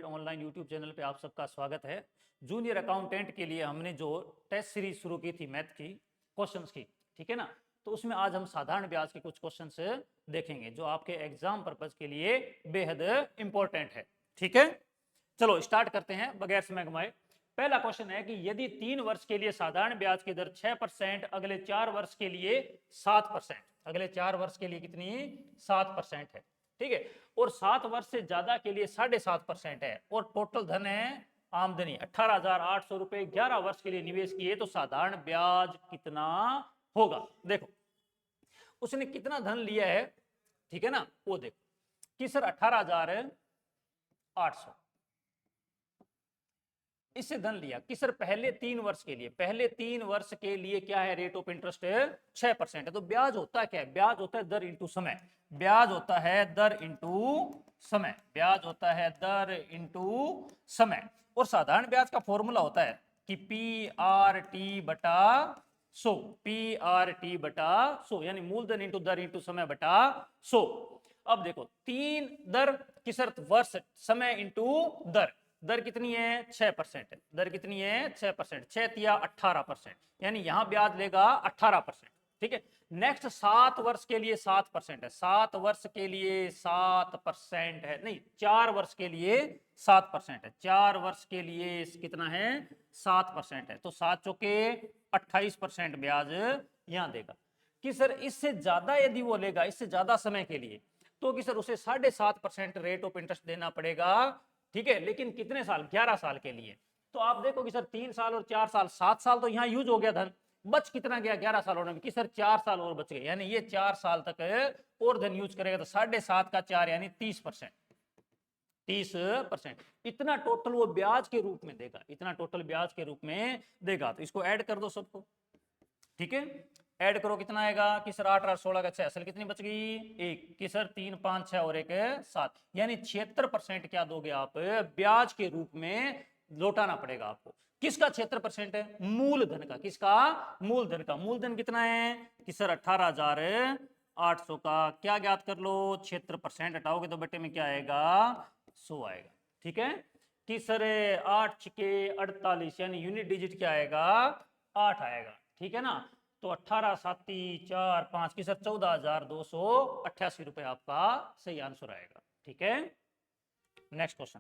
Online YouTube channel पे आप सबका स्वागत है। जूनियर अकाउंटेंट के लिए हमने जो टेस्ट सीरीज शुरू की थी मैथ की क्वेश्चंस की, ठीक है ना। तो उसमें आज हम साधारण ब्याज के कुछ क्वेश्चंस देखेंगे जो आपके एग्जाम पर्पज के लिए बेहद इंपॉर्टेंट है। ठीक है, चलो स्टार्ट करते हैं बगैर समय गंवाए। पहला क्वेश्चन है कि यदि 3 वर्ष के लिए साधारण ब्याज की दर 6%, अगले 4 वर्ष के लिए 7%, अगले 4 वर्ष के लिए कितनी 7% है, ठीक है, और 7 वर्ष से ज्यादा के लिए 7.5% है, और टोटल धन है आमदनी 18,800 रुपए 11 वर्ष के लिए निवेश किए, तो साधारण ब्याज कितना होगा। देखो उसने कितना धन लिया है, ठीक है ना, वो देखो कि सर 18,800 इससे धन लिया कि सर पहले 3 वर्ष के लिए, पहले 3 वर्ष के लिए क्या है, रेट ऑफ इंटरेस्ट 6% है। तो ब्याज होता है क्या है, ब्याज होता है दर इंटू समय, ब्याज होता है दर इंटू समय, ब्याज होता है दर इंटू समय। और साधारण ब्याज का फॉर्मूला होता है कि PRT बटा 100, PRT बटा 100, यानी मूलधन इंटू दर इंटू समय बटा 100। अब देखो 3 दर की शर्त वर्ष, समय इंटू दर, दर कितनी है 6% है, दर कितनी है 6%, 6 तिया 18%, यानी यहां ब्याज लेगा 18%, ठीक है। नेक्स्ट 7 वर्ष के लिए 7% है, 7 वर्ष के लिए 7% है, नहीं 4 वर्ष के लिए 7% है, 4 वर्ष के लिए कितना है 7% है, तो 7 चौके 28% ब्याज यहां देगा। कि सर इससे ज्यादा यदि वो लेगा, इससे ज्यादा समय के लिए, तो कि सर उसे 7.5% रेट ऑफ इंटरेस्ट देना पड़ेगा, ठीक है, लेकिन कितने साल, 11 साल के लिए। तो आप देखो कि सर 3 साल और 4 साल, 7 साल तो यहां यूज हो गया धन, बच कितना गया 11 साल होने में, कि सर 4 साल और बच गए, यानी ये 4 साल तक और धन यूज करेगा, तो 7.5 का 4 यानी 30%, 30%। इतना टोटल वो ब्याज के रूप में देगा, इतना टोटल ब्याज के रूप में देगा। तो इसको ऐड कर दो सबको, ठीक है, ऐड करो कितना आएगा कि सर 8 8 16 का 6, असल कितनी बच गई 1, कि सर 3 5 6 और 1 7, यानी 76% क्या दोगे आप ब्याज के रूप में लौटाना पड़ेगा आपको। किसका 76% है, मूलधन का, किसका, मूलधन का। मूलधन कितना है कि सर 18,800 का क्या ज्ञात कर लो, 76% हटाओगे तो बटे में क्या आएगा 100 आएगा, ठीक है। कि सर 8 छिके 48, यानी यूनिट डिजिट क्या आएगा 8 आएगा, ठीक है ना। तो 18 7 4 5 की सर 14,288 रुपए आपका सही आंसर आएगा, ठीक है। नेक्स्ट क्वेश्चन,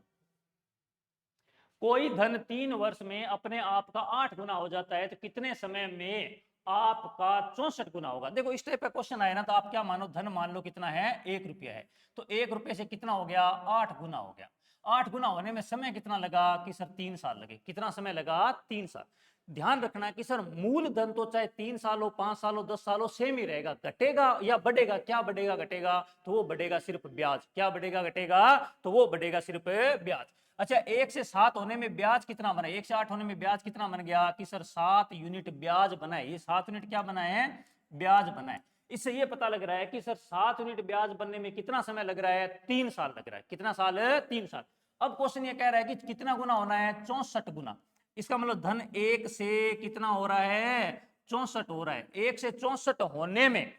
कोई धन 3 वर्ष में अपने आप का 8 गुना हो जाता है, तो कितने समय में आपका 64 गुना होगा। देखो इस टाइप का क्वेश्चन आए ना, तो आप क्या मानो, धन मान लो कितना है 1 रुपया है, तो 1 रुपये से कितना हो गया 8 गुना हो गया। 8 गुना होने में समय कितना लगा कि सर 3 साल लगे, कितना समय लगा 3 साल। ध्यान रखना कि सर मूल धन तो चाहे 3 साल हो 5 साल हो 10 साल हो सेम ही रहेगा, घटेगा या बढ़ेगा, क्या बढ़ेगा घटेगा, तो वो बढ़ेगा सिर्फ ब्याज, क्या बढ़ेगा घटेगा, तो वो बढ़ेगा सिर्फ ब्याज। अच्छा 1 से 7 होने में ब्याज कितना बना, 1 से 8 होने में ब्याज कितना बन गया कि सर 7 यूनिट ब्याज बना है, ये 7 यूनिट क्या बना है, ब्याज बना है। इससे ये पता लग रहा है कि सर 7 यूनिट ब्याज बनने में कितना समय लग रहा है, 3 साल लग रहा है, कितना साल है 3 साल। अब क्वेश्चन ये कह रहा है कि कितना गुना होना है 64 गुना, इसका मतलब धन 1 से कितना हो रहा है 64 हो रहा है, 1 से 64 होने में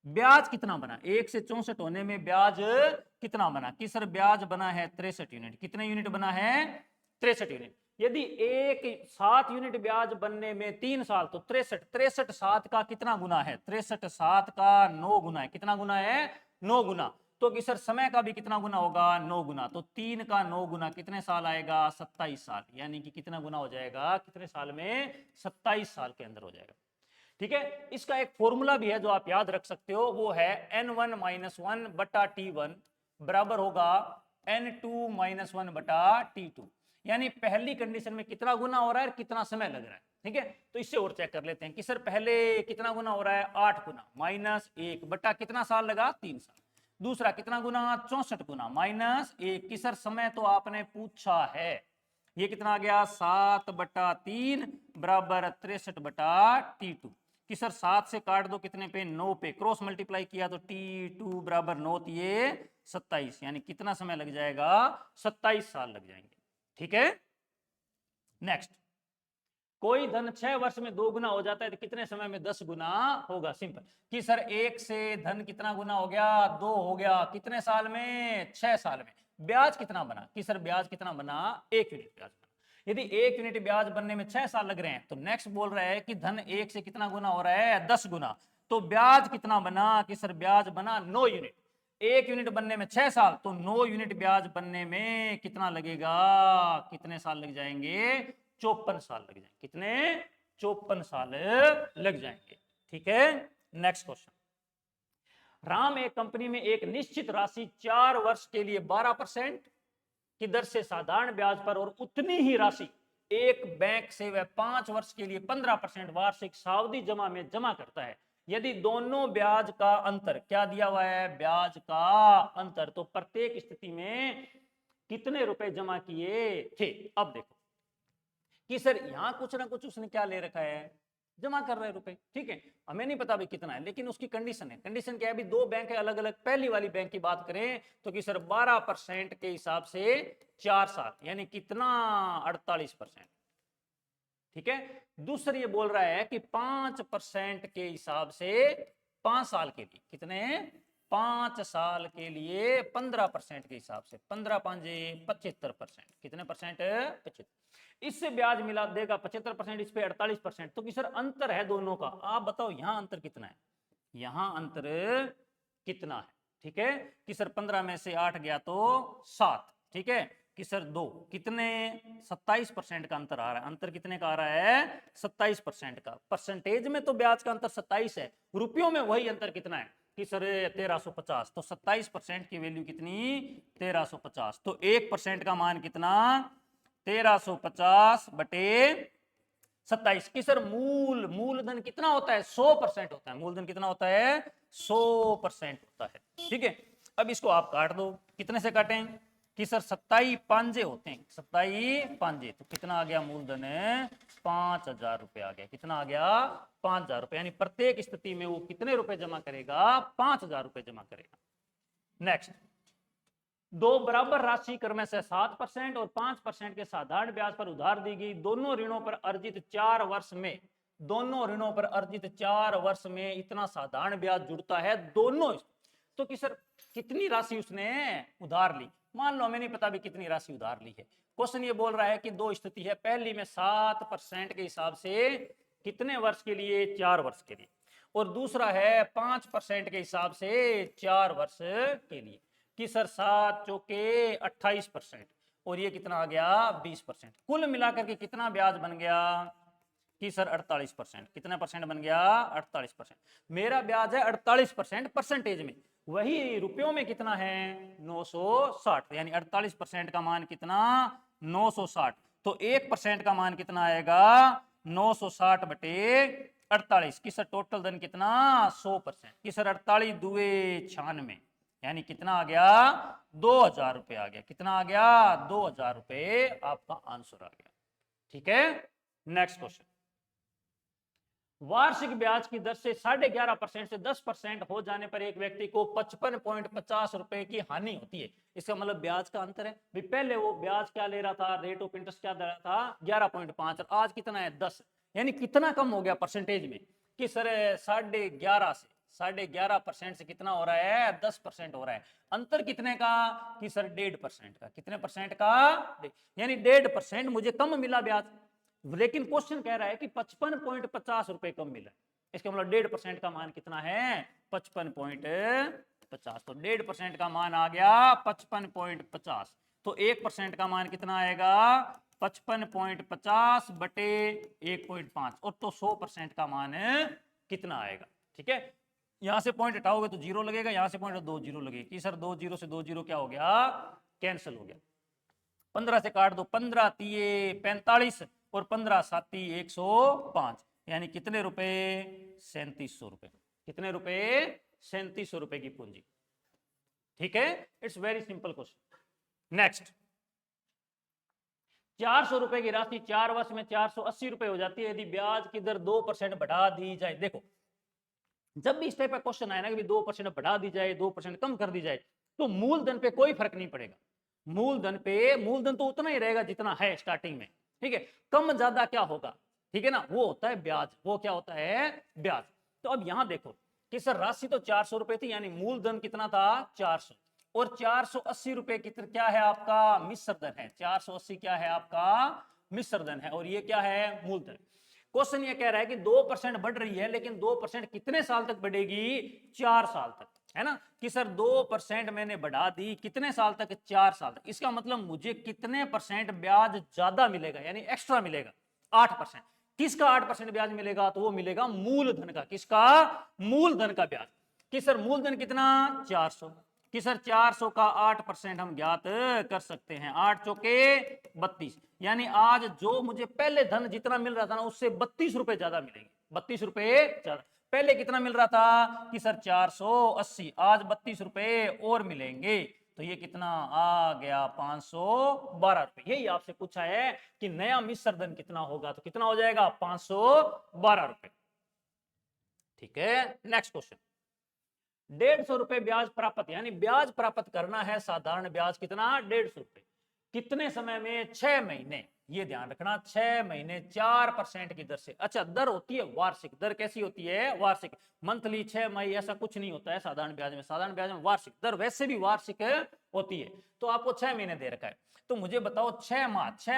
ब्याज कितना बना, 1 से 64 होने में ब्याज कितना बना कि सर ब्याज बना है 63 यूनिट, कितने यूनिट बना है 63 यूनिट। यदि एक 7 यूनिट ब्याज बनने में 3 साल, तो 63, 63 7 का कितना गुना है, 63 7 का 9 गुना है, कितना गुना है 9 गुना। तो कि सर समय का भी कितना गुना होगा 9 गुना, तो 3 का 9 गुना कितने साल आएगा 27 साल, यानी कि कितना गुना हो जाएगा, कितने साल में 27 साल के अंदर हो जाएगा, ठीक है। इसका एक फॉर्मूला भी है जो आप याद रख सकते हो, वो है N1 - 1 बटा T1 बराबर होगा N2 - 1 बटा T2, यानी पहली कंडीशन में कितना गुना हो रहा है, कितना समय लग रहा है, ठीक है। तो इससे और चेक कर लेते हैं कि सर पहले कितना गुना हो रहा है 8 गुना -1 बटा कितना साल लगा 3 साल, दूसरा कितना गुना 64 गुना -1 की सर समय तो आपने पूछा है, ये कितना आ गया 7 बटा 3 बराबर 63 बटा T2 कि सर 7 से काट दो कितने पे 9 पे, क्रॉस मल्टीप्लाई किया तो T2 बराबर 9 ये 27, यानी कितना समय लग जाएगा 27 साल लग जाएंगे, ठीक है। नेक्स्ट, कोई धन 6 वर्ष में 2 गुना हो जाता है, तो कितने समय में 10 गुना होगा। सिंपल कि सर 1 से धन कितना गुना हो गया 2 हो गया, कितने साल में 6 साल में, ब्याज कितना बना कि सर ब्याज कितना बना, 1 यूनिट ब्याज बना। यदि 1 यूनिट ब्याज बनने में 6 साल लग रहे हैं तो नेक्स्ट बोल रहा है कि धन 1 से कितना गुना हो रहा है, 10 गुना। तो ब्याज कितना बना कि सर ब्याज बना 9 यूनिट। 1 यूनिट बनने में 6 साल, तो 9 यूनिट ब्याज बनने में कितना लगेगा, कितने साल लग जाएंगे, 54 साल लग जाएंगे। कितने, 54 साल लग जाएंगे। ठीक है, नेक्स्ट क्वेश्चन। राम एक कंपनी में एक निश्चित राशि 4 वर्ष के लिए 12% की दर से साधारण ब्याज पर और उतनी ही राशि एक बैंक से वह 5 वर्ष के लिए 15% वार्षिक सावधि जमा में जमा करता है। यदि दोनों ब्याज का अंतर, क्या दिया हुआ है, ब्याज का अंतर, तो प्रत्येक स्थिति में कितने रुपए जमा किए थे। अब देखो कि सर यहां कुछ ना कुछ उसने क्या ले रखा है, जमा कर रहे हैं रुपए। ठीक है, हमें नहीं पता भी कितना है, लेकिन उसकी कंडीशन है। कंडीशन क्या है, अभी दो बैंक है अलग अलग। पहली वाली बैंक की बात करें तो कि सर 12% के हिसाब से 4 साल, यानी कितना, 48%। ठीक है, दूसरी ये बोल रहा है कि 5% के हिसाब से 5 साल के लिए, कितने, 5 साल के लिए 15% के हिसाब से, 15 5 75%, कितने परसेंट, 75। इससे ब्याज मिला देगा 75%, इस पे 48%। तो कि सर अंतर है दोनों का, आप बताओ यहां अंतर कितना है, यहां अंतर कितना है। ठीक है, कि सर 15 में से 8 गया तो 7। ठीक है, कि सर 2, कितने, 27% का अंतर आ रहा है। अंतर कितने का आ रहा है, 27% का। परसेंटेज में तो ब्याज का अंतर 27 है, रुपयों में वही अंतर कितना है कि सर 1350। तो 27% की वैल्यू कितनी, 1350। तो 1% का मान कितना, 1350 बटे 27। की सर मूलधन कितना होता है, 100% होता है। मूलधन कितना होता है, 100% होता है। ठीक है, अब इसको आप काट दो, कितने से काटें कि सर 27 पांजे होते हैं, 27 पांजे, तो कितना आ गया मूलधन, 5000 रुपए आ गया। कितना आ गया, 5000 रुपए। यानी प्रत्येक स्थिति में वो कितने रुपए जमा करेगा, 5000 रुपए जमा करेगा। नेक्स्ट, दो बराबर राशि क्रम से 7% और 5% के साधारण ब्याज पर उधार दी गई। दोनों ऋणों पर अर्जित 4 वर्ष में, दोनों ऋणों पर अर्जित 4 वर्ष में इतना साधारण ब्याज जुड़ता है दोनों। तो कि सर कितनी राशि उसने उधार ली, मान लो हमें नहीं पता भी कितनी राशि उधार ली है। क्वेश्चन ये बोल रहा है कि दो स्थिति है, पहली में 7% के हिसाब से कितने वर्ष के लिए, 4 वर्ष के लिए, और दूसरा है 5% के हिसाब से 4 वर्ष के लिए। कि सर 7 चौके 28% और ये कितना आ गया, 20%। कुल मिलाकर के कितना ब्याज बन गया कि सर 48%। कितना परसेंट बन गया, 48%। मेरा ब्याज है 48% परसेंटेज में, वही रुपयों में कितना है, 960। यानी 48% का मान कितना, 960। तो 1% का मान कितना आएगा, 960 बटे 48। कि सर टोटल धन कितना, 100%। कि सर 48 दुए 96, यानी कितना आ गया, 2000 रुपए आ गया। कितना आ गया, 2000 रुपए आपका आंसर आ गया। ठीक है, नेक्स्ट क्वेश्चन। वार्षिक ब्याज की दर से 11.5% से 10% हो जाने पर एक व्यक्ति को 55.50 रुपए की हानि होती है। इसका मतलब ब्याज का अंतर है। भी पहले वो ब्याज क्या ले रहा था, रेट ऑफ इंटरेस्ट क्या दे रहा था, 11.5, और आज कितना है, 10। यानी कितना कम हो गया परसेंटेज में कि सर 11.5% से कितना हो रहा है, 10% हो रहा है। अंतर कितने का कि सर 1.5% का। कितने परसेंट का, यानी 1.5% मुझे कम मिला ब्याज। लेकिन क्वेश्चन कह रहा है कि 55.50 रुपए कम मिला। इसका मतलब 1.5% का मान कितना है, 55.50। तो 1.5% का मान आ गया 55.50। तो 1% का मान कितना आएगा, 55.50 बटे 1.5, और तो 100% का मान कितना आएगा। ठीक है, यहां से पॉइंट हटाओगे तो 0 लगेगा, यहां से पॉइंट 2 0 लगेगी। कि सर 2 0 से 2 0 क्या हो गया, कैंसिल हो गया। 15 से काट दो, 15 तिये 45 और 15 साती 105, यानी कितने रुपए, 3700 रुपए। कितने रुपए, 3700 रुपए की पूंजी। ठीक है, it's very simple question. Next, 400 रुपए की राशि 4 वर्ष में 480 रुपए हो जाती है यदि ब्याज की दर 2% बढ़ा दी जाए। देखो जब भी इस टाइप का क्वेश्चन आए ना कि 2% बढ़ा दी जाए, 2% कम कर दी जाए, तो मूलधन पे कोई फर्क नहीं पड़ेगा। मूलधन तो उतना ही रहेगा जितना है स्टार्टिंग में। ठीक है, कम ज्यादा क्या होगा, ठीक है ना, वो होता है ब्याज। वो क्या होता है, ब्याज। तो अब यहां देखो कि सर राशि तो 400 रुपए थी, यानी मूलधन कितना था, 400। और 480 रुपए कितना क्या है आपका मिश्र धन है, 480 क्या है आपका मिश्र धन है, और ये क्या है मूलधन। क्वेश्चन ये कह रहा है कि 2% बढ़ रही है, लेकिन 2% कितने साल तक बढ़ेगी, 4 साल तक, है ना, कि सर 2% मैंने बढ़ा दी, कितने साल तक, 4 साल तक। इसका मतलब मुझे कितने परसेंट ब्याज ज्यादा मिलेगा, यानी एक्स्ट्रा मिलेगा, 8%। किसका 8% ब्याज मिलेगा, तो वो मिलेगा मूलधन का। किसका, मूलधन का ब्याज। कि सर मूलधन कितना, 400, कि सर 400 का 8% हम ज्ञात कर सकते हैं, 8 चौके 32, यानी आज जो मुझे पहले धन जितना मिल रहा था ना, उससे 32 रुपए ज्यादा मिलेंगे, 32 रुपए ज्यादा। पहले कितना मिल रहा था कि सर 480, आज 32 रुपए और मिलेंगे, तो ये कितना आ गया 512 रुपए। यही आपसे पूछा है कि नया मिश्र धन कितना होगा, तो कितना हो जाएगा 512 रुपए। ठीक है, नेक्स्ट क्वेश्चन, 150 रुपए ब्याज प्राप्त, यानी ब्याज प्राप्त करना है, साधारण ब्याज कितना, 150 रुपए, कितने समय में, 6 महीने। ये ध्यान रखना, 6 महीने 4% की दर से। अच्छा, दर होती है वार्षिक, दर कैसी होती है, वार्षिक, मंथली, 6 मई ऐसा कुछ नहीं होता है साधारण ब्याज में। साधारण ब्याज में वार्षिक दर वैसे भी वार्षिक होती है। तो आपको 6 महीने दे रखा है, तो मुझे बताओ 6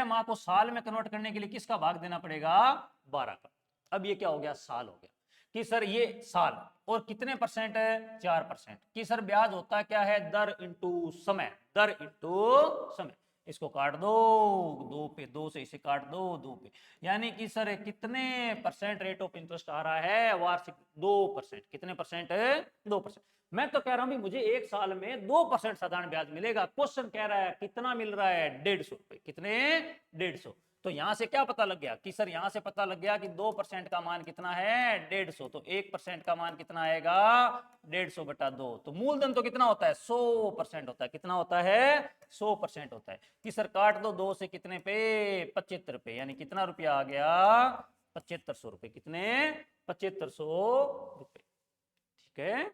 माह को साल में कन्वर्ट करने के लिए किसका भाग देना पड़ेगा, 12 का। अब ये क्या हो गया, साल हो गया, कि सर ये साल, और कितने परसेंट है, 4%, कि सर ब्याज होता क्या है, दर इंटू समय, दर इंटू समय। इसको काट दो, 2 पे, 2 से इसे काट दो, 2 पे, यानी कि सर कितने परसेंट रेट ऑफ इंटरेस्ट आ रहा है, वार्षिक 2%। कितने परसेंट है, 2%। मैं तो कह रहा हूं मुझे एक साल में 2% साधारण ब्याज मिलेगा। क्वेश्चन कह रहा है कितना मिल रहा है, 150 रुपए, कितने, 150। तो यहां से क्या पता लग गया, कि सर यहां से पता लग गया कि 2% का मान कितना है, 150, तो 1% का मान कितना आएगा, 150 बटा 2। तो मूलधन तो कितना होता है, 100% होता है, कितना होता है, 100% होता है। कि सर काट दो 2 से, कितने पे, 75 पे, यानी कितना रुपया आ गया, 7500 रुपए, कितने, 7500 रुपए। ठीक है,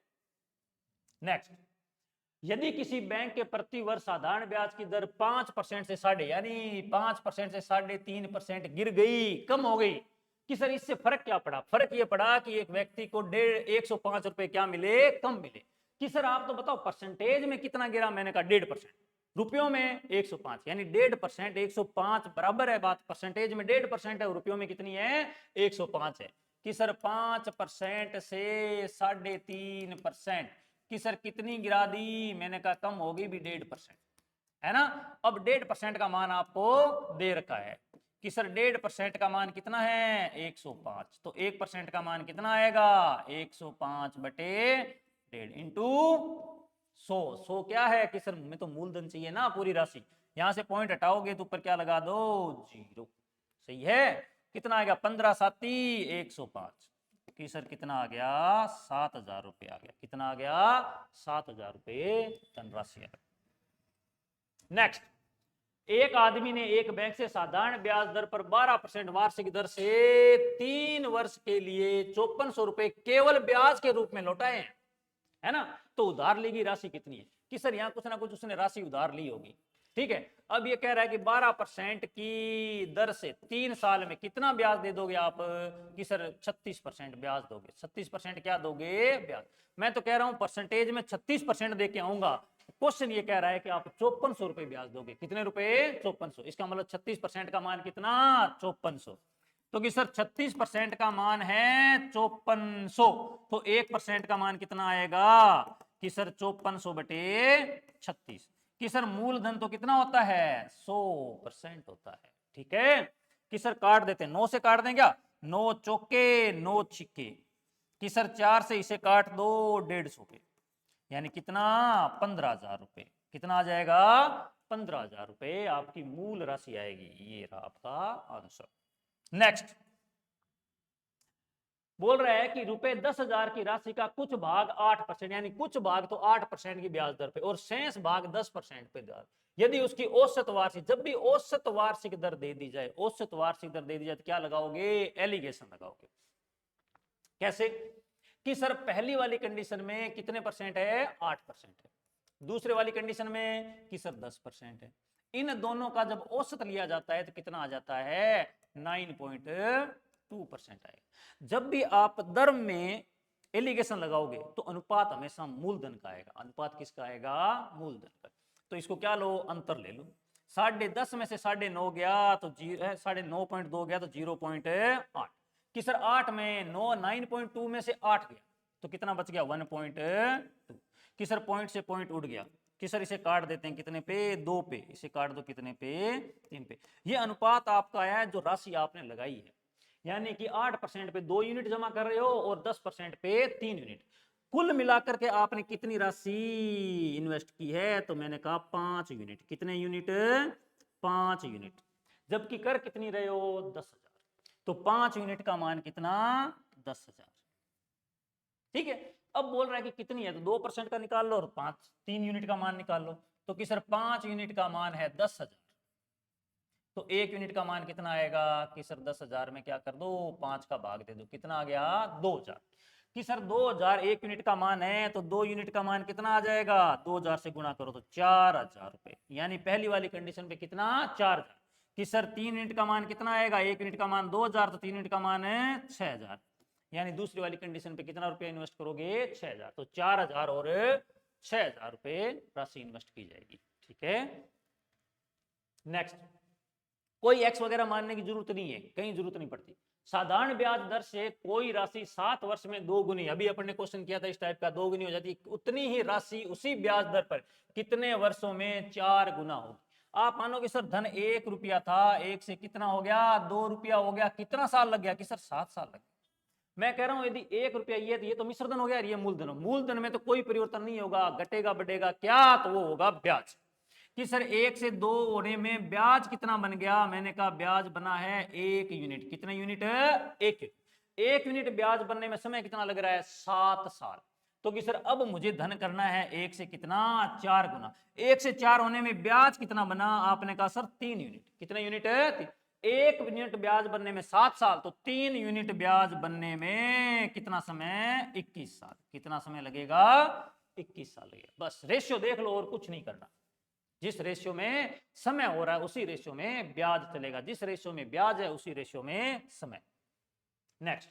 नेक्स्ट, यदि किसी बैंक के प्रति वर्ष साधारण ब्याज की दर 5% से साढ़े, यानी 5% से 3.5% गिर गई, कम हो गई, कि सर इससे फर्क क्या पड़ा, फर्क ये पड़ा कि एक व्यक्ति को 105 रुपए क्या मिले, कम मिले। कि सर आप तो बताओ परसेंटेज में कितना गिरा, मैंने कहा 1.5%, रुपयों में 105, यानी 1.5%, 105 बराबर है बात, परसेंटेज में 1.5% है, रुपयों में कितनी है, 105 है। कि सर 5% से 3.5%, कि सर कितनी गिरा दी, मैंने कहा कम होगी भी 1.5%, है ना। अब 1.5% का मान आपको दे रखा है, कि सर 1.5% का मान कितना है, 105, तो 1% का मान कितना आएगा, 105 बटे 1.5 इंटू 100। 100 क्या है, कि सर मैं तो मूलधन चाहिए ना पूरी राशि, यहां से पॉइंट हटाओगे तो ऊपर क्या लगा दो, 0। सही है, कितना आएगा, 15 साती 105, कि सर कितना आ गया, 7,000 रुपए आ गया, कितना आ गया, 7,000 रुपए धनराशि आ गई। नेक्स्ट, एक आदमी ने एक बैंक से साधारण ब्याज दर पर 12% वार्षिक दर से 3 वर्ष के लिए 5400 रुपए केवल ब्याज के रूप में लौटाए हैं, है ना। तो उधार ली गई राशि कितनी है, कि सर यहां कुछ ना कुछ उसने राशि उधार ली होगी, ठीक है। अब ये कह रहा है कि 12% की दर से 3 साल में कितना ब्याज दे दोगे आप, कि सर 36% ब्याज दोगे, 36% क्या दोगे, ब्याज। मैं तो कह रहा हूं परसेंटेज में 36% दे के आऊंगा। क्वेश्चन ये कह रहा है कि आप 5400 रुपए ब्याज दोगे, कितने रुपए, 5400, इसका मतलब 36% का मान कितना, 5400। तो कि सर 36% का मान है 5400, तो 1% का मान कितना आएगा, कि सर 5400 बटे 36, कि सर मूलधन तो कितना होता है, 100% होता है। ठीक है, कि सर काट देते हैं, 9 से काट दें क्या, 9 चौके 9 छिक्के, कि सर 4 से इसे काट दो 150 पे, यानी कितना, 15,000 रुपए, कितना आ जाएगा, 15,000 रुपए आपकी मूल राशि आएगी। ये रहा आपका आंसर। नेक्स्ट, बोल रहा है कि रुपए 10,000 की राशि का कुछ भाग 8%, यानी कुछ भाग तो 8% की ब्याज दर पे और शेष भाग 10% पे दर, यदि उसकी औसत वार्षिक, जब भी औसत वार्षिक दर दे दी जाए, औसत वार्षिक दर दे दी जाए तो क्या लगाओगे, एलिगेशन लगाओगे। कैसे, कि सर पहली वाली कंडीशन में कितने परसेंट है, 8% है, दूसरे वाली कंडीशन में कि सर 10% है। इन दोनों का जब औसत लिया जाता है तो कितना आ जाता है, 9.2% आएगा। जब भी आप दर में एलिगेशन लगाओगे तो अनुपात हमेशा मूलधन का आएगा। अनुपात किसका आएगा? मूलधन का। तो इसको क्या लो, अंतर ले लो। 10.5 में से 9.5 गया तो 9.2 गया तो 0.8 कि सर 8 में 9.2 में से 8 गया तो कितना बच गया? 1.2 कि सर पॉइंट से पॉइंट उड़ गया कि सर इसे काट देते हैं कितने पे? 2 पे। इसे काट दो कितने पे? 3 पे। ये अनुपात आपका आया है जो राशि आपने लगाई है, यानी कि 8% पे 2 यूनिट जमा कर रहे हो और 10% पे 3 यूनिट। कुल मिलाकर के आपने कितनी राशि इन्वेस्ट की है? तो मैंने कहा 5 यूनिट। कितने यूनिट? 5 यूनिट। जबकि कर कितनी रहे हो? 10,000। तो 5 यूनिट का मान कितना? 10,000। ठीक है। अब बोल रहा है कि कितनी है, तो 2% का निकाल लो और 3 यूनिट का मान निकाल लो। तो कि सर 5 यूनिट का मान है 10,000, तो 1 यूनिट का मान कितना आएगा? कि सर 10,000 में क्या कर दो? 5 का भाग दे दो। कितना आ गया? 2,000। कि सर 2,000 1 यूनिट का मान है तो 2 यूनिट का मान कितना आ जाएगा? 2,000 से गुणा करो तो 4,000 रुपए। यानी पहली वाली कंडीशन पे कितना? 4,000। कि सर 3 यूनिट का मान कितना आएगा? 1 यूनिट का मान 2,000 तो 3 यूनिट का मान है 6,000। यानी दूसरी वाली कंडीशन पे कितना रुपया इन्वेस्ट करोगे? 6,000। तो 4,000 और 6,000 रुपए राशि इन्वेस्ट की जाएगी। ठीक है। नेक्स्ट, कोई एक्स वगैरह मानने की जरूरत नहीं है, कहीं जरूरत नहीं पड़ती। साधारण ब्याज दर से कोई राशि 7 वर्ष में 2 गुनी, अभी अपन ने क्वेश्चन किया था इस टाइप का, 2 गुनी हो जाती है। उतनी ही राशि उसी ब्याज दर पर कितने वर्षों में 4 गुना होगी? आप मानोगे सर धन 1 रुपया था, 1 से कितना हो गया? 2 रुपया हो गया। कितना साल लग गया? कि सर 7 साल लग गया। मैं कह रहा हूं यदि 1 रुपया ये तो मिश्रधन हो गया, ये मूलधन। मूलधन में तो कोई परिवर्तन नहीं होगा, घटेगा बढ़ेगा क्या? तो वो होगा ब्याज। कि सर 1 से 2 होने में ब्याज कितना बन गया? मैंने कहा ब्याज बना है 1 यूनिट। कितने यूनिट? 1 यूनिट ब्याज बनने में समय कितना लग रहा है? 7 साल। तो कि सर अब मुझे धन करना है 1 से कितना? 4 गुना। 1 से 4 होने में ब्याज कितना बना? आपने कहा सर 3 यूनिट। कितने यूनिट? 1 यूनिट ब्याज बनने में 7 साल, तो 3 यूनिट ब्याज बनने में कितना समय? 21 साल। कितना समय लगेगा? 21 साल लगेगा। बस रेशियो देख लो और कुछ नहीं करना। जिस रेशियो में समय हो रहा है उसी रेशियो में ब्याज चलेगा, जिस रेशियो में ब्याज है उसी रेशियो में समय। नेक्स्ट,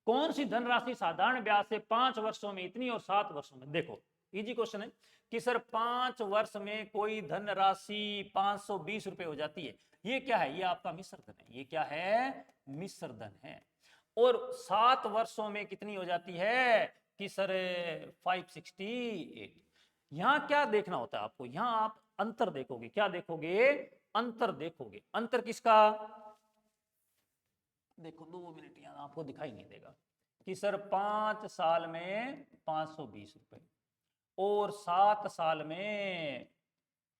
कौन सी धनराशि साधारण ब्याज से 5 वर्षों में इतनी और 7 वर्षों में? देखो इजी क्वेश्चन है कि सर 5 वर्ष में कोई धनराशि 520 रुपए हो जाती है। ये क्या है? ये आपका मिश्र धन है। ये क्या है? मिश्र धन है। और 7 वर्षों में कितनी हो जाती है? कि सर 568। यहां क्या देखना होता है आपको? यहां आप अंतर देखोगे। क्या देखोगे? अंतर देखोगे। अंतर किसका? देखो 2 मिनट, यहां आपको दिखाई नहीं देगा कि सर 5 साल में 520 रुपए और 7 साल में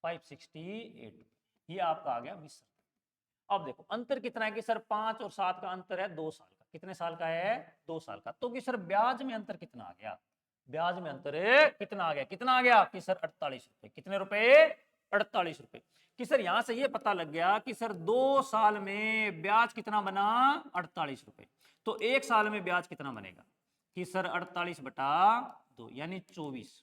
568। ये आपका आ गया मिश्र। अब देखो अंतर कितना है? कि सर 5 और 7 का अंतर है 2 साल का। कितने साल का है? 2 साल का। तो कि सर ब्याज में अंतर कितना आ गया? ब्याज में अंतर कितना आ गया? कितना आ गया? कि सर 48 रुपए। कितने रुपए? 48 रुपए। कि सर यहां से ये पता लग गया कि सर 2 साल में ब्याज कितना बना? 48 रुपए। तो 1 साल में ब्याज कितना बनेगा? कि सर 48 बटा 2 यानी 24।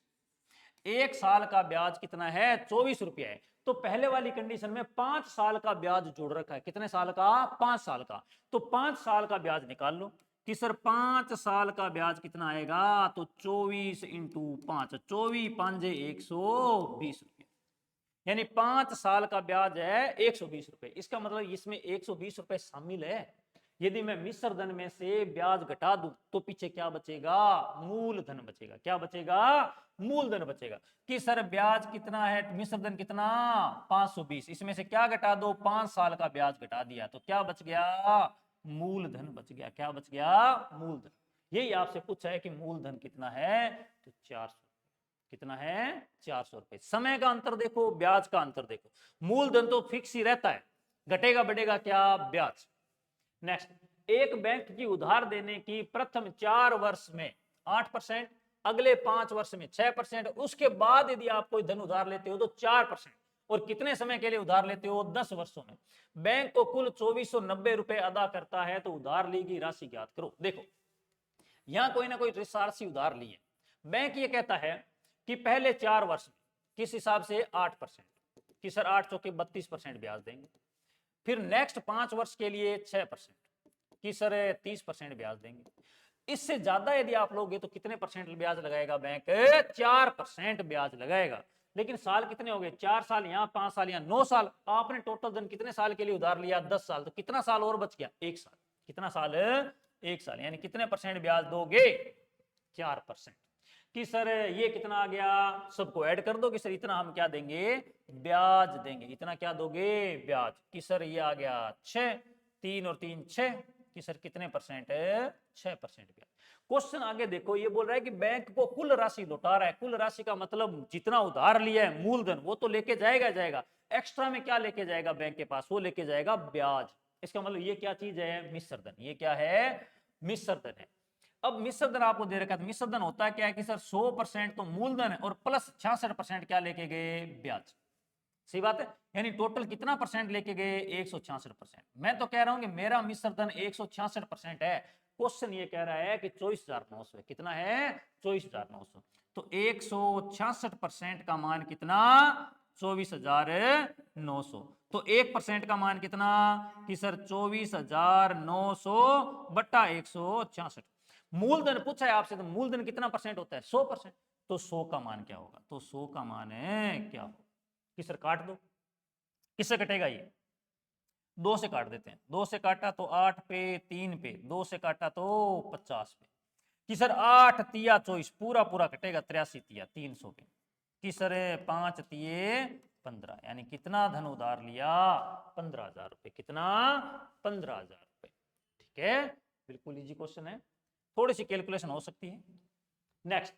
1 साल का ब्याज कितना है? 24 रुपया है। तो पहले वाली कंडीशन में 5 साल का ब्याज जोड़ रखा है। कितने साल का? 5 साल का। तो 5 साल का ब्याज निकाल लो कि सर 5 साल का ब्याज कितना आएगा? तो 24 इंटू 5, 24 5 120 रुपये। यानी 5 साल का ब्याज है 120 रुपए। इसका मतलब इसमें 120 रुपए शामिल है। यदि मैं मिश्र धन में से ब्याज घटा दूं तो पीछे क्या बचेगा? मूलधन बचेगा। क्या बचेगा? मूलधन बचेगा। कि सर ब्याज कितना है? मिश्र धन कितना? 520। इसमें से क्या घटा दो? 5 साल का ब्याज घटा दिया तो क्या बच गया? मूलधन बच गया। क्या बच गया? मूलधन। यही आपसे पूछा है कि मूलधन कितना है? तो 400। कितना है? 400 रुपए। समय का अंतर देखो, ब्याज का अंतर देखो। मूलधन तो फिक्स ही रहता है, घटेगा बढ़ेगा क्या? ब्याज। नेक्स्ट, एक बैंक की उधार देने की प्रथम 4 वर्ष में 8%, अगले 5 वर्ष में 6%, उसके बाद यदि आप कोई धन उधार लेते हो तो 4%। और कितने समय के लिए उधार लेते हो? 10 वर्षों में। बैंक को कुल 2490 रुपए अदा करता है तो उधार ली गई राशि ज्ञात करो। देखो यहां कोई ना कोई राशि उधार ली है। बैंक ये कहता है कि पहले 4 वर्ष में किस हिसाब से? 8%। कि सर 8 चौके 32% ब्याज देंगे। फिर नेक्स्ट 5 वर्ष के लिए 6%। कि सर 30% ब्याज देंगे। इससे ज्यादा यदि आप लोगे तो कितने परसेंट ब्याज लगाएगा बैंक? 4% ब्याज लगाएगा। लेकिन साल कितने हो गए? 4 साल यहाँ, 5 साल यहाँ, 9 साल। आपने टोटल धन कितने साल के लिए उधार लिया? 10 साल। तो कितना साल और बच गया? 1 साल। कितना साल? 1 साल। यानी कितने परसेंट ब्याज दोगे? 4%। कि सर ये कितना आ गया? सबको ऐड कर दो कि सर इतना हम क्या देंगे? ब्याज देंगे। इतना क्या दोगे? ब्याज। कि सर ये आ गया 6, 3 और 3 6। कि सर कितने परसेंट? 6% ब्याज। क्वेश्चन आगे देखो, ये बोल रहा है कि बैंक को कुल राशि लौटा रहा है। कुल राशि का मतलब जितना उधार लिया है मूलधन वो तो लेके जाएगा। एक्स्ट्रा में क्या लेके जाएगा बैंक के पास? वो लेके जाएगा ब्याज। इसका मतलब ये क्या चीज है? मिश्र धन। ये क्या है? मिश्र धन है। अब मिश्र धन आपको दे रखा है। मिश्र धन होता है क्या है कि सर 100% तो मूलधन है और प्लस 66% क्या लेके गए? ब्याज। सही बात है। यानी टोटल कितना परसेंट लेके गए? 166%। मैं तो कह रहा हूं कि मेरा मिश्र धन 166% है। क्वेश्चन ये कह रहा है कि 24,900 है। कितना है? 24,900। तो 166% का मान कितना? 24,900। तो 1% का मान कितना? कि सर 24,900 बट्टा 166। मूलधन पूछा है आपसे, तो मूलधन कितना परसेंट होता है? 100%। तो 100 का मान क्या होगा? तो 100 का मान है क्या होगा? कि सर काट दो। किससे कटेगा? ये 2 से काट देते हैं। 2 से काटा तो 8 पे, 3 पे, 2 से काटा तो 50 पे। कि सर 8 तिया 24, पूरा पूरा कटेगा 83 तिया 300 पे। कि सर 5 तिये 15। यानी कितना धन उधार लिया? 15,000 रुपए। कितना? 15,000 रुपए। ठीक है, बिल्कुल इजी क्वेश्चन है। थोड़ी सी कैलकुलेशन हो सकती है। नेक्स्ट,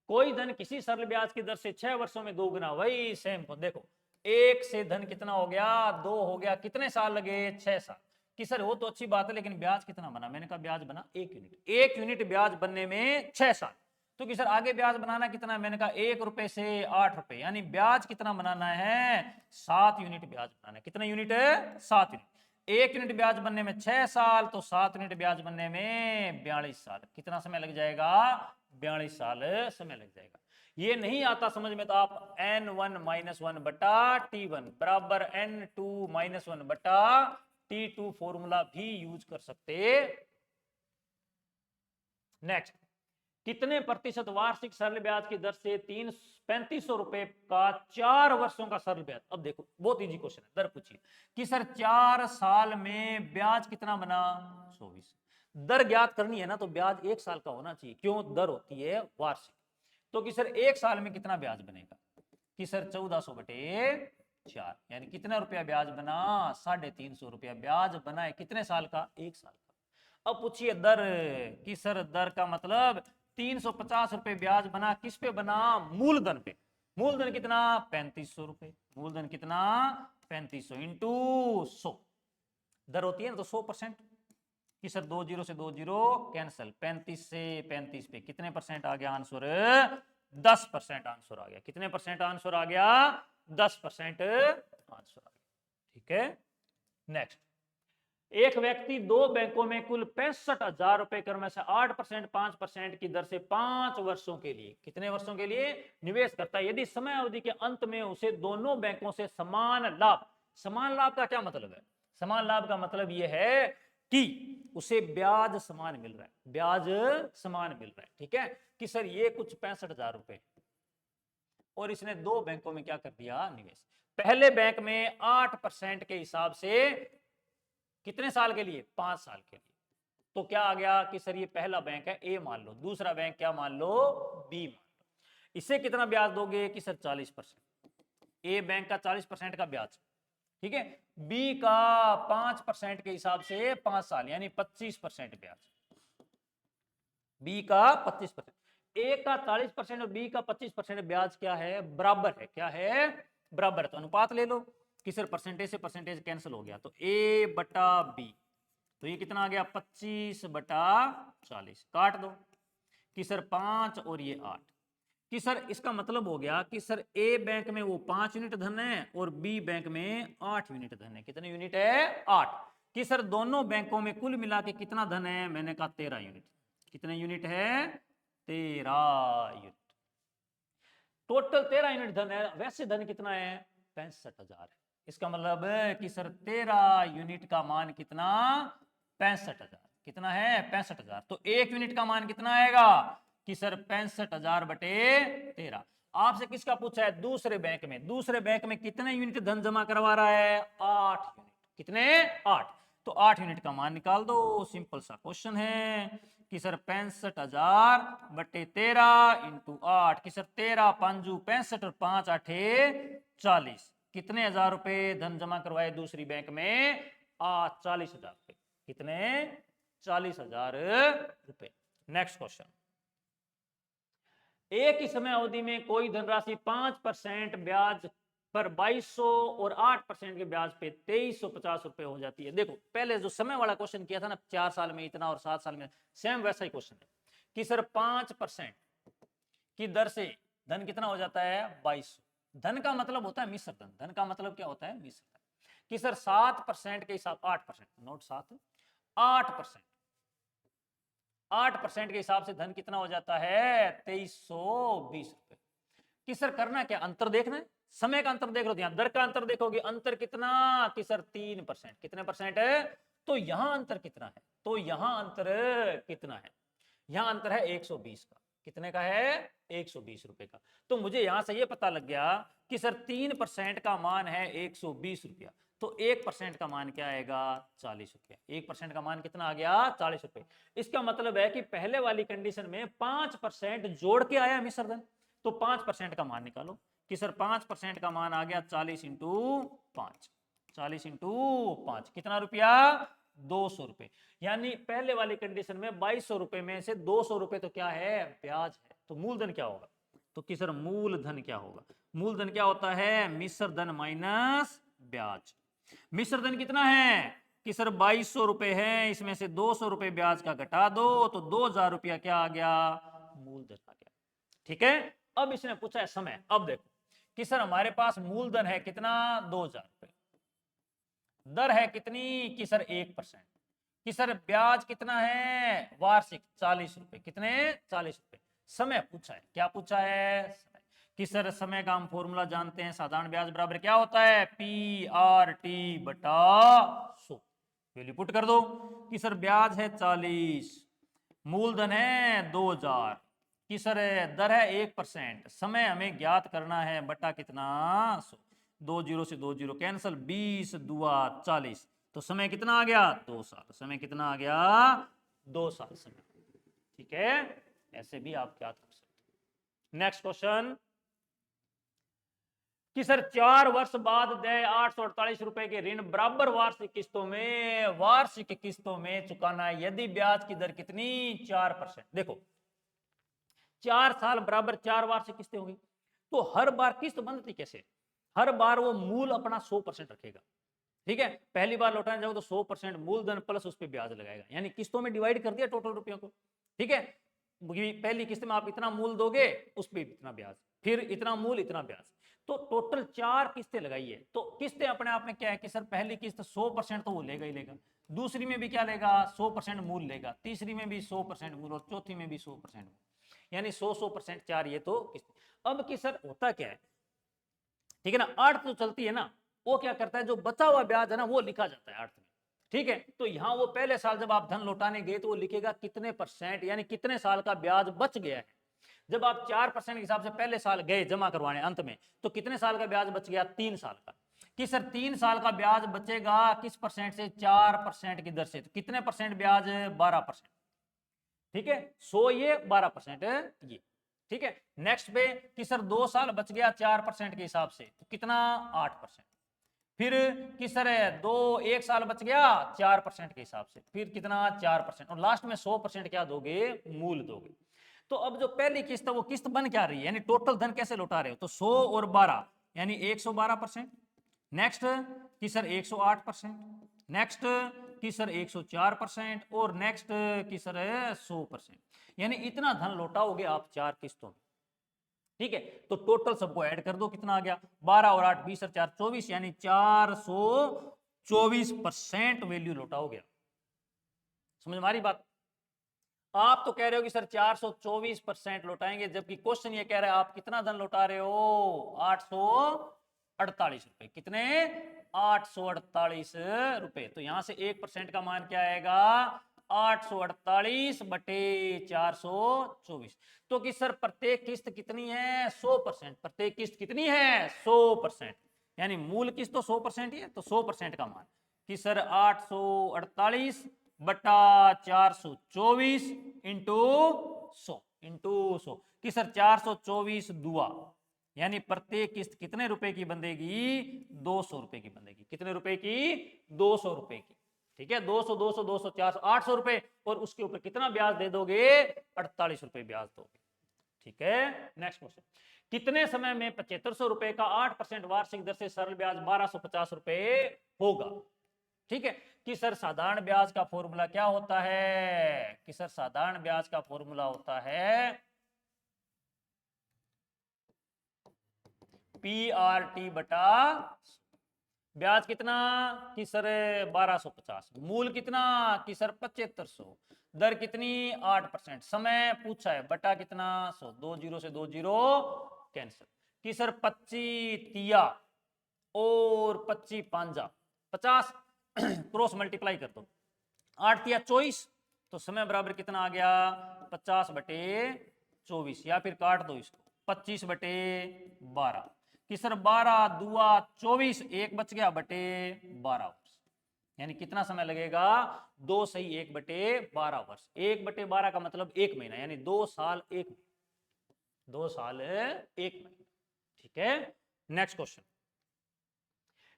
कोई धन किसी सरल ब्याज की दर से 6 वर्षों में 2 गुना। वही सेम को देखो, 1 से धन कितना हो गया? 2 हो गया। कितने साल लगे? 6 साल। कि सर वो तो अच्छी बात है, लेकिन ब्याज कितना बना? मैंने कहा ब्याज बना 1 यूनिट। 1 यूनिट ब्याज बनने में 6 साल। तो कि सर आगे ब्याज बनाना कितना है? मैंने कहा 1 रुपए से 8 रुपए। यानी ब्याज कितना बनाना है? 7 यूनिट ब्याज बनाना है। कितना यूनिट है? 7 यूनिट। 1 यूनिट ब्याज बनने में 6 साल, तो 7 यूनिट ब्याज बनने में 42 साल। कितना समय लग जाएगा? 42 साल समय लग जाएगा। ये नहीं आता समझ में तो आप n1 - 1 बटा t1 बराबर n2 - 1 बटा t2 फॉर्मूला भी यूज कर सकते। नेक्स्ट, कितने प्रतिशत वार्षिक सरल ब्याज की दर से 3500 रुपए का 4 वर्षों का सरल ब्याज? अब देखो बहुत इजी क्वेश्चन है। दर पूछिए कि सर 4 साल में ब्याज कितना बना? 24। दर ज्ञात करनी है ना, तो ब्याज 1 साल का होना चाहिए। क्यों? दर होती है वार्षिक। तो कि सर 1 साल में कितना ब्याज बनेगा? कि सर 1400 बटे 4। यानी कितना रुपया ब्याज बना? 350 रुपया ब्याज बना है। कितने साल का? 1 साल का। अब पूछिए दर कि सर दर का मतलब 350 रुपए ब्याज बना। किस पे बना? मूलधन पे। मूलधन कितना? 3500 रुपए। मूलधन कितना? 3500 इंटू 100। दर होती है ना, तो 100%। कि सर 2 जीरो से 2 जीरो कैंसिल। 35 से 35 पे कितने परसेंट आ गया आंसर? 10% आंसर आ गया। कितने परसेंट आंसर आ गया? 10% आंसर आ गया। ठीक है। नेक्स्ट, एक व्यक्ति 2 बैंकों में कुल 65,000 रुपए कर में से 8% 5% की दर से 5 वर्षों के लिए, कितने वर्षों के लिए निवेश करता है? यदि समय अवधि के अंत में उसे दोनों बैंकों से समान लाभ। समान लाभ का क्या मतलब है? समान लाभ का मतलब यह है कि उसे ब्याज समान मिल रहा है। ब्याज समान मिल रहा है। ठीक है। कि सर ये कुछ 65,000 रुपए और इसने 2 बैंकों में क्या कर दिया? निवेश। पहले बैंक में 8% के हिसाब से कितने साल के लिए? 5 साल के लिए। तो क्या आ गया कि सर ये पहला बैंक है ए मान लो, दूसरा बैंक क्या मान लो? बी मान लो। इसे कितना ब्याज दोगे? कि सर 40%। ए बैंक का 40% का ब्याज। ठीक है। बी का 5% के हिसाब से 5 साल यानी 25% ब्याज। बी का 25%। ए का 40% और बी का 25% ब्याज क्या है? बराबर है। क्या है? बराबर है। तो अनुपात ले लो कि सर परसेंटेज से परसेंटेज कैंसिल हो गया, तो ए बटा बी। तो ये कितना आ गया? 25 बटा 40। काट दो कि सर 5 और ये 8। कि सर इसका मतलब हो गया कि सर ए बैंक में वो 5 यूनिट धन है और बी बैंक में 8 यूनिट धन है। कितने यूनिट है? 8। कि सर दोनों बैंकों में कुल मिला के कितना धन है? मैंने कहा 13 यूनिट। कितने यूनिट है? 13 यूनिट। टोटल 13 यूनिट धन है। वैसे धन कितना है? 65,000 है। इसका मतलब कि सर 13 यूनिट का मान कितना? 65,000। कितना है 65,000। तो 1 यूनिट का मान कितना आएगा कि सर 65,000 बटे 13। आपसे किसका पूछा है दूसरे बैंक में। दूसरे बैंक में कितने यूनिट धन जमा करवा रहा है 8 यूनिट। कितने 8। तो 8 यूनिट का मान निकाल दो। सिंपल सा क्वेश्चन है कि सर 65,000 बटे 13 इंटू 8 कि सर 13 5 65 और 5 8 40। कितने हजार रुपए धन जमा करवाए दूसरी बैंक में 40,000 रुपए। कितने 40,000 रुपए। Next question. एक ही समय अवधि में कोई धनराशि 5% ब्याज पर 2200 और 8% के ब्याज पे 2350 रुपए हो जाती है। देखो पहले जो समय वाला क्वेश्चन किया था ना 4 साल में इतना और 7 साल में, सेम वैसा ही क्वेश्चन है कि सर 5% की दर से धन कितना हो जाता है 2200। धन का मतलब होता है मिश्र धन। धन का मतलब क्या होता है मिश्र धन। कि सर 7% के हिसाब 8% नोट 7 8% 8% के हिसाब से धन कितना हो जाता है 2320 रुपए। कि सर करना क्या अंतर देखना है। समय का अंतर देख लो, यहां दर का अंतर देखोगे अंतर कितना कि सर 3%। कितने परसेंट है तो यहां अंतर कितना है तो यहां अंतर कितना है यहां अंतर है 120 का। कितने का है 120 रुपए का। तो मुझे यहां से यह पता लग गया कि सर 3% का मान है 120 रुपया। तो 1% का मान क्या आएगा 40 रुपया। 1% का मान कितना आ गया 40 रुपए। इसका मतलब है कि पहले वाली कंडीशन में 5% जोड़ के आया मिश्र धन। तो 5% का मान निकालो कि सर 5% का मान आ गया 40 इंटू 5। 40 इंटू 5 कितना रुपया 200 रुपए। यानी पहले वाली कंडीशन में 2200 रुपए में से 200 रुपए तो क्या है ब्याज है। तो मूलधन क्या होगा तो कि सर मूलधन क्या होगा। मूलधन क्या होता है मिश्र धन माइनस ब्याज। मिश्र धन कितना है कि सर 2200 रुपए है, इसमें से 200 रुपए ब्याज का घटा दो तो 2000 रुपया क्या आ गया मूलधन आ गया। ठीक है। अब इसने पूछा है समय। अब देखो कि सर हमारे पास मूलधन है कितना 2000 रुपए, दर है कितनी कि सर 1%, कि सर ब्याज कितना है वार्षिक 40 रुपए। कितने 40 रुपए। समय पूछा है। क्या पूछा है समय। कि सर समय का हम फॉर्मूला जानते हैं साधारण ब्याज बराबर क्या होता है PRT बटा 100। वैल्यू पुट कर दो कि सर ब्याज है 40, मूलधन है 2000, कि सर दर है 1%, समय हमें ज्ञात करना है बटा कितना 100। 2 जीरो से 2 जीरो कैंसल 20 दुआ 40। तो समय कितना आ गया 2 साल। समय कितना आ गया 2 साल समय। ठीक है ऐसे भी आप क्या कर सकते। नेक्स्ट क्वेश्चन कि सर 4 वर्ष बाद देय 848 रुपए के ऋण बराबर वार्षिक किस्तों में चुकाना है यदि ब्याज की दर कितनी 4%। देखो 4 साल बराबर 4 वार्षिक किस्तें होगी तो हर बार किस्त बनती कैसे। हर बार वो मूल अपना 100% रखेगा। ठीक है पहली बार लौटाने जाओ तो 100% मूलधन प्लस उस पर ब्याज लगाएगा। यानी किस्तों में डिवाइड कर दिया टोटल रुपयों को। ठीक है पहली किस्त में आप इतना मूल दोगे उस पर इतना ब्याज, फिर इतना मूल इतना ब्याज। तो टोटल 4 किस्तें लगाई है। तो किस्तें अपने आप में क्या है कि सर पहली किस्त 100% तो वो लेगा ही लेगा, दूसरी में भी क्या लेगा 100% मूल लेगा, तीसरी में भी 100% मूल और चौथी में भी 100% मूल। यानी 100% 4 ये तो किस्त। अब कि सर होता क्या है ठीक है ना अर्थ तो चलती है ना वो क्या करता है जो बचा हुआ ब्याज है ना वो लिखा जाता है अर्थ में। ठीक है तो यहां वो पहले साल जब आप धन लौटाने गए तो वो लिखेगा कितने परसेंट यानी कितने साल का ब्याज बच गया है। जब आप 4% के हिसाब से पहले साल गए जमा करवाने अंत में तो कितने साल का ब्याज बच गया 3 साल का। कि सर 3 साल का ब्याज बचेगा किस परसेंट से 4% की दर से। तो कितने परसेंट ब्याज 12%। ठीक है 100 ये 12% ये। ठीक है नेक्स्ट पे कि सर 2 साल बच गया 4% के हिसाब से तो कितना 8%। फिर कि सर 1 साल बच गया 4% के हिसाब से फिर कितना 4% और लास्ट में 100% क्या दोगे मूल दोगे। तो अब जो पहली किस्त है वो किस्त बन क्या रही है यानी टोटल धन कैसे लौटा रहे हो तो 100 और 12 यानी 112%। नेक्स्ट कि सर 108%, नेक्स्ट कि सर 104% और नेक्स्ट कि सर 100%। यानी इतना धन लौटाओगे आप 4 किस्तों में। ठीक है तो टोटल सबको ऐड कर दो कितना आ गया 12 और 8 20 और 4 24 यानी 424% वैल्यू लौटाओगे। समझ में आ रही बात। आप तो कह रहे हो कि सर 424% लौटाएंगे जबकि क्वेश्चन ये कह रहा है आप कितना धन लौटा रहे हो 848 रुपए। कितने 848 रुपए। तो यहां से 1% का मान क्या आएगा 848 बटे 424। तो कि सर प्रत्येक किस्त कितनी है? 100%। प्रत्येक किस्त कितनी है? 100%। यानी मूल किस्त तो 100% ही है, तो 100% का मान कि सर 848 बटा 424 इंटू 100 कि सर 424 दुआ, यानी प्रत्येक किस्त कितने रुपए की बंधेगी? 200 रुपए की बंधेगी। कितने रुपए की? 200 रुपए की। ठीक है, 200 200 200 400 800 रुपए, और उसके ऊपर कितना ब्याज दे दोगे? 48 रुपए ब्याज दोगे। ठीक है, नेक्स्ट क्वेश्चन। कितने समय में 7500 रुपए का 8% वार्षिक दर से सरल ब्याज 1250 रुपए होगा? ठीक है, कि सर साधारण ब्याज का फॉर्मूला क्या होता है? कि सर साधारण ब्याज का फॉर्मूला होता है PRT बटा ब्याज कितना? कि सर 1250। मूल कितना? कि सर 7500। दर कितनी? 8%। समय पूछा है, बटा कितना? 100। 2 जीरो से 2 जीरो कैंसिल। कि सर 25 तिया और 25 पांजा 50 क्रॉस मल्टीप्लाई कर दो। 8 तिया 24, तो समय बराबर कितना आ गया? 50 बटे 24, या फिर काट दो इसको, 25 बटे 12 कि सर 12 दुआ 24, एक बच गया बटे 12 वर्ष। यानी कितना समय लगेगा? 2 सही 1 बटे 12 वर्ष। 1 बटे 12 का मतलब 1 महीना, यानी 2 साल 1 महीना। 2 साल 1 महीना। ठीक है, नेक्स्ट क्वेश्चन।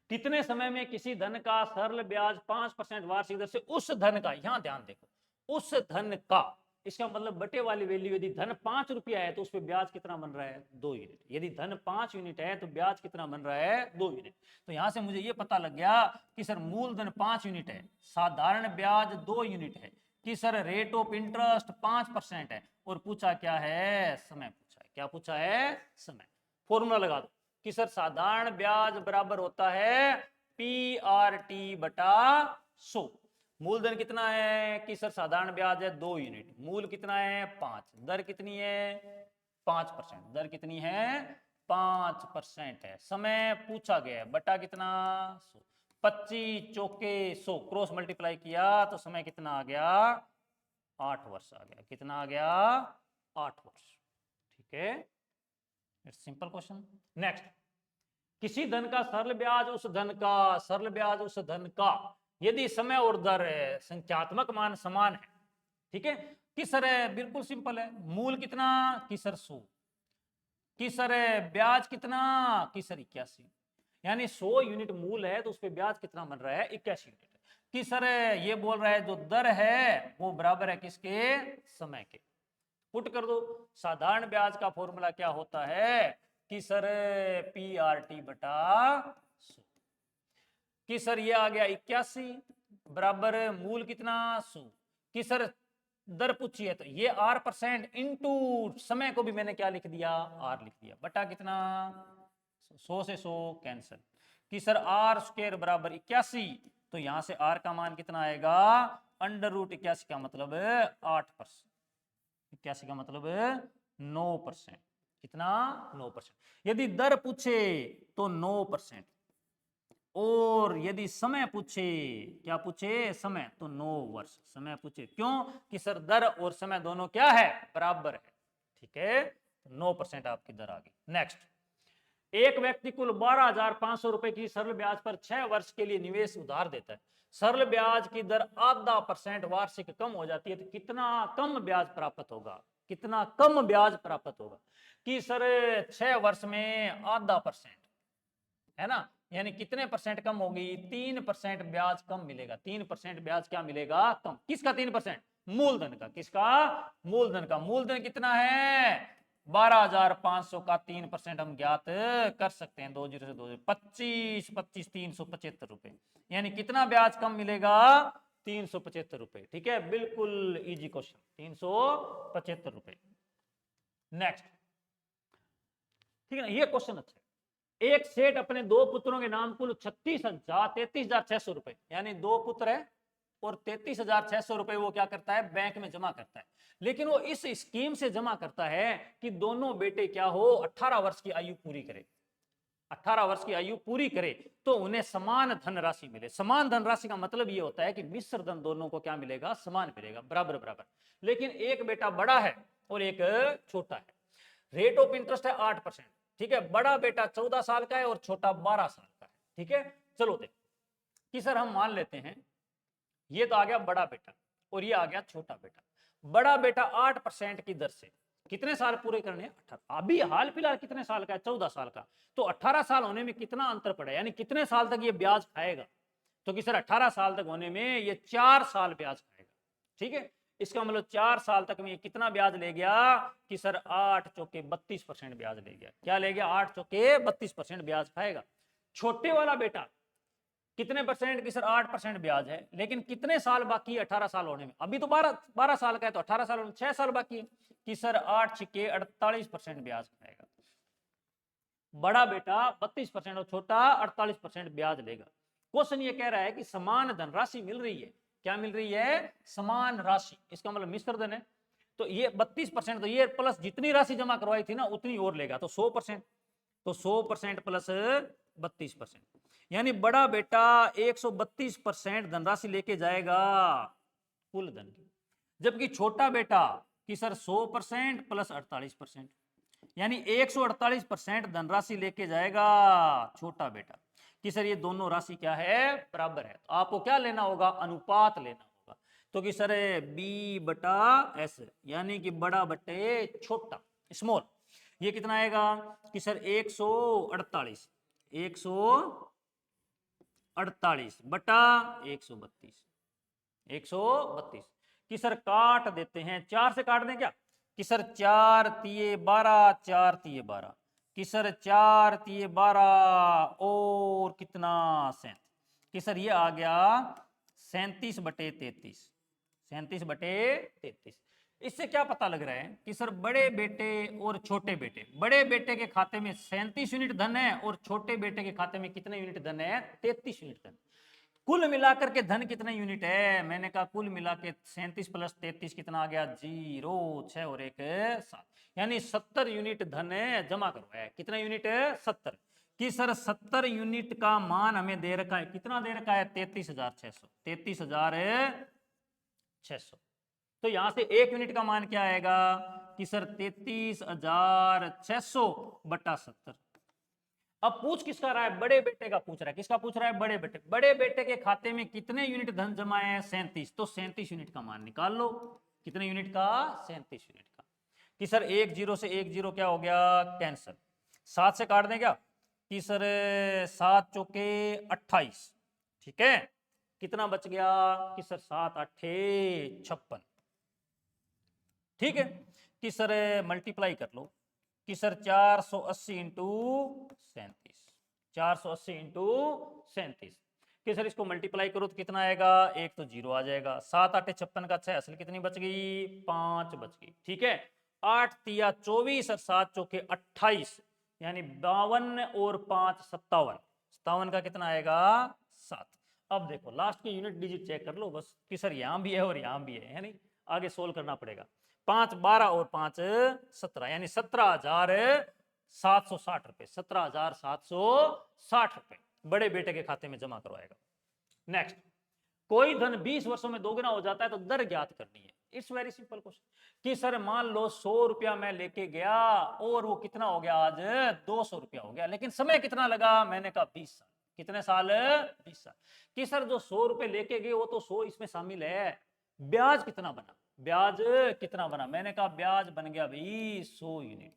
कितने समय में किसी धन का सरल ब्याज 5% वार्षिक दर से उस धन का, यहां ध्यान देखो, उस धन का, इसका मतलब बटे वाली वैल्यू, यदि धन 5 रुपया है तो उस पर ब्याज कितना बन रहा है? 2 यूनिट। यदि धन 5 यूनिट है तो ब्याज कितना बन रहा है? 2 यूनिट। तो यहां से मुझे यह पता लग गया कि सर मूलधन 5 यूनिट है, साधारण ब्याज 2 यूनिट है, कि सर रेट ऑफ इंटरेस्ट 5% है, और पूछा क्या है? समय पूछा है। क्या पूछा है? समय। फॉर्मूला लगा दो कि सर साधारण ब्याज बराबर होता है PRT बटा 100। मूलधन कितना है? कि सर साधारण ब्याज है 2 यूनिट, मूल कितना है? 5, दर कितनी है? 5%। दर कितनी है? 5% है। समय पूछा गया है, बटा कितना? 100। 25 चौके 100, क्रॉस मल्टीप्लाई किया तो समय कितना आ गया? 8 वर्ष आ गया। कितना आ गया? 8 वर्ष। ठीक है, इट्स सिंपल क्वेश्चन। नेक्स्ट, किसी धन का सरल ब्याज उस धन का, सरल ब्याज उस धन का, यदि समय और दर संख्यात्मक मान समान है। ठीक है, कि सर बिल्कुल सिंपल है, मूल कितना? कि सर 100, कि सर ब्याज कितना? कि सर 81। यानी 100 यूनिट मूल है तो उस पर ब्याज कितना बन रहा है? 81 यूनिट। कि सर ये बोल रहा है जो दर है वो बराबर है किसके? समय के। पुट कर दो। साधारण ब्याज का फॉर्मूला क्या होता है? कि सर PRT बटा 100। कि सर ये आ गया 81 बराबर मूल कितना? 100। कि सर दर पूछी है तो ये R% इंटू समय को भी मैंने क्या लिख दिया? R लिख दिया, बटा कितना? 100 से 100 कैंसिल। कि सर R² बराबर 81, तो यहां से R का मान कितना आएगा? अंडर रूट 81 का मतलब 8%। 81 का मतलब 9%। कितना? 9%। यदि दर पूछे तो 9%, और यदि समय पूछे, क्या पूछे? समय, तो 9 वर्ष समय पूछे। क्यों? कि सर दर और समय दोनों क्या है? बराबर है। ठीक है, 9% आपकी दर आ गई। नेक्स्ट, एक व्यक्ति कुल 12,500 रुपए की सरल ब्याज पर 6 वर्ष के लिए निवेश उधार देता है। सरल ब्याज की दर आधा % वार्षिक कम हो जाती है तो कितना कम ब्याज प्राप्त होगा? कितना कम ब्याज प्राप्त होगा? कि सर 6 वर्ष में आधा % है ना, यानी कितने % कम होगी? 3% ब्याज कम मिलेगा। 3% ब्याज क्या मिलेगा? कम। किसका 3%? मूलधन का। किसका? मूलधन का। मूलधन कितना है? 12,500 का 3% हम ज्ञात कर सकते हैं। 2 जीरो से 2 जीरो, 25 25 375 रुपए, यानी कितना ब्याज कम मिलेगा? 375 रुपए। ठीक है, बिल्कुल इजी क्वेश्चन, 375 रुपए। नेक्स्ट, ठीक है ना, ये क्वेश्चन अच्छा है। एक सेठ अपने 2 पुत्रों के नाम कुल 33,600 रुपए, यानी 2 पुत्र है और 33,600 रुपए वो क्या करता है? बैंक में जमा करता है। लेकिन वो इस स्कीम से जमा करता है कि दोनों बेटे क्या हो? 18 वर्ष की आयु पूरी करें। 18 वर्ष की आयु पूरी करे तो उन्हें समान धनराशि मिले। समान धनराशि का मतलब ये होता है कि मिश्र धन दोनों को क्या मिलेगा, समान मिलेगा, बराबर बराबर। लेकिन एक बेटा बड़ा है और एक छोटा है, रेट ऑफ इंटरेस्ट है 8%, ठीक है। बड़ा बेटा 14 साल का है और छोटा 12 साल का है, ठीक है। चलो देख कि सर हम मान लेते हैं ये तो आ गया बड़ा बेटा और ये आ गया छोटा बेटा। बड़ा बेटा 8% की दर से कितने साल पूरे करने हैं, 18। अभी हाल फिलहाल कितने साल का है, 14 साल का। तो 18 साल होने में कितना अंतर पड़ा, यानी कितने साल तक ये ब्याज खाएगा। तो कि सर 18 साल तक होने में ये 4 साल ब्याज खाएगा, ठीक है। इसका मतलब 4 साल तक में ये कितना ब्याज ले गया कि सर 8 चौके 32% ब्याज ले गया। क्या ले गया, 8 चौके 32% ब्याज खाएगा। छोटे वाला बेटा कितने परसेंट की सर 8% ब्याज है, लेकिन कितने साल बाकी है 18 साल होने में। अभी तो 12 साल का है, तो 18 साल 6 साल बाकी है कि सर 8 छिके 48% ब्याज खाएगा। बड़ा बेटा 32% और छोटा 48% ब्याज लेगा। क्वेश्चन ये कह रहा है कि समान धनराशि मिल रही है। क्या मिल रही है, समान राशि। इसका मतलब मिश्र धन है। तो ये 32%, तो ये प्लस जितनी राशि जमा करवाई थी ना उतनी और लेगा, तो 100%। तो 100% प्लस 32%, यानी बड़ा बेटा 132% धनराशि लेके जाएगा कुल धन की, जबकि छोटा बेटा कि सर 100% प्लस 48%, यानी 148% धनराशि लेके जाएगा छोटा बेटा। कि सर ये दोनों राशि क्या है, बराबर है। तो आपको क्या लेना होगा, अनुपात लेना होगा। तो कि सर B/S, यानी कि बड़ा बटे छोटा, स्मॉल। ये कितना आएगा कि सर 148 बटा 132 कि सर काट देते हैं, 4 से काट दें क्या कि सर 4 तिये 12, 4 तिये 12 कि सर 4 तिये 12 और कितना 37 कि सर ये आ गया 37/33। इससे क्या पता लग रहा है कि सर बड़े बेटे और छोटे बेटे, बड़े बेटे के खाते में 37 यूनिट धन है और छोटे बेटे के खाते में कितने यूनिट धन है, 33 यूनिट धन। कुल मिलाकर के धन कितने यूनिट है, मैंने कहा कुल मिला के 37 प्लस 33 कितना आ गया, 0, 6 और 1 7, यानी 70 यूनिट धन जमा करवाया है। कितना यूनिट है, 70। कि सर 70 यूनिट का मान हमें दे रखा है, कितना दे रखा है, 33,600। तो यहां से 1 यूनिट का मान क्या आएगा कि सर 33,600 बटा 70। अब पूछ किसका रहा है, बड़े बेटे का पूछ रहा है। किसका पूछ रहा है, बड़े बेटे। बड़े बेटे के खाते में कितने यूनिट धन जमा है, 37। तो 37 यूनिट का मान निकाल लो। कितने यूनिट का, 37 यूनिट का। कि सर 1 0 से 1 0 क्या हो गया, कैंसिल। 7 से काट दें क्या कि सर 7 चौके 28, ठीक है। कितना बच गया कि सर 7 8 56, ठीक है। कि सर मल्टीप्लाई कर लो कि सर 480 इंटू 37, 480 इंटू 37 कि सर इसको मल्टीप्लाई करो तो कितना आएगा, एक तो 0 आ जाएगा। 7 8 56 का 6, असल कितनी बच गई, 5 बच गई, ठीक है। 8 तिया 24 और 7 चौके 28, यानी 52 और 5 57, 57 का कितना आएगा, 7। अब देखो लास्ट की यूनिट डिजिट चेक कर लो बस कि सर यहां भी है और यहां भी है, यानी आगे सोल्व करना पड़ेगा। 5 12 और 5 17, यानी 17,760 रुपए, 17,760 रुपए बड़े बेटे के खाते में जमा करवाएगा। नेक्स्ट, कोई धन 20 वर्षों में दोगुना हो जाता है तो दर ज्ञात करनी है। इट्स वेरी सिंपल क्वेश्चन कि सर मान लो 100 रुपया मैं लेके गया और वो कितना हो गया, आज 200 रुपया हो गया, लेकिन समय कितना लगा, मैंने कहा 20 साल। कितने साल, 20 साल। कि सर जो 100 रुपए लेके गए वो तो 100 इसमें शामिल है, ब्याज कितना बना, ब्याज कितना बना, मैंने कहा ब्याज बन गया भाई 100 यूनिट।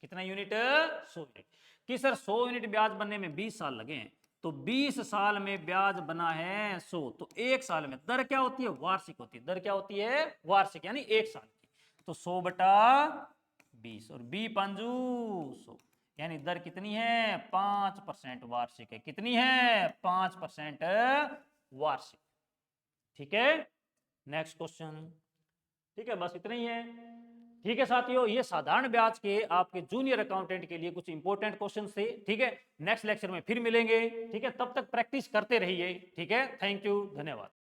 कितना यूनिट, 100 यूनिट। कि सर 100 यूनिट ब्याज बनने में 20 साल लगे हैं, तो 20 साल में ब्याज बना है 100, तो 1 साल में दर क्या होती है, वार्षिक होती है। दर क्या होती है, वार्षिक, यानी 1 साल की। तो 100/20 और 100, यानी दर कितनी है, 5% वार्षिक है। कितनी है, 5% वार्षिक, ठीक है। नेक्स्ट क्वेश्चन, ठीक है, बस इतना ही है। ठीक है साथियों, ये साधारण ब्याज के आपके जूनियर अकाउंटेंट के लिए कुछ इंपॉर्टेंट क्वेश्चंस थे, ठीक है। नेक्स्ट लेक्चर में फिर मिलेंगे, ठीक है। तब तक प्रैक्टिस करते रहिए, ठीक है। थैंक यू, धन्यवाद।